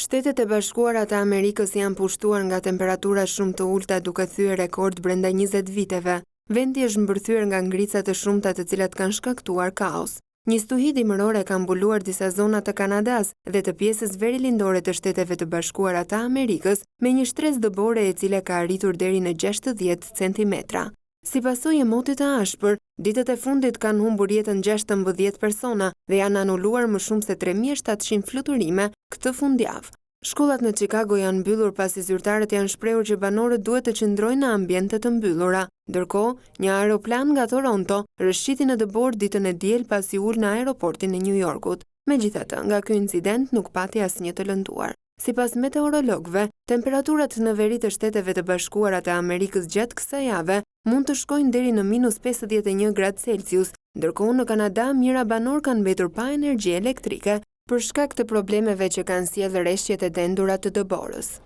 Shtetet e Bashkuara të Amerikës janë pushtuar nga temperatura shumë të ulta duke thyer rekord brenda 20 viteve. Vendi është mbërthyer nga ngrica të shumta të cilat kanë shkaktuar kaos. Një stuhi dimërore ka mbuluar disa zona të Kanadas dhe të pjesës verilindore të Shteteve të Bashkuara të Amerikës me një shtresë dëbore e cila ka arritur deri në 60 centimetra. Si pasojë e motit të ashpër, ditët e fundit kanë humbur jetën 16 persona dhe janë anuluar më shumë se 3700 fluturime këtë fundjavë. Shkollat në Chicago janë mbyllur pasi zyrtarët janë shprehur që banorët duhet të qëndrojnë në ambiente të mbyllura. Ndërkohë, një aeroplan nga Toronto rrëshqiti në dëbor ditën e diel pasi ul në aeroportin e New Yorkut. Megjithatë, nga ky incident nuk pati asnjë të lënduar. Sipas meteorologëve, temperaturat në veri të Shteteve të Bashkuara të Amerikës gjatë kësaj jave mund të shkojnë deri në -51 gradë Celsius, ndërkohë në Kanada mijëra banor kanë mbetur pa energji elektrike për shkak të problemeve që kanë sjellë rreshqjet e dendura të dëborës.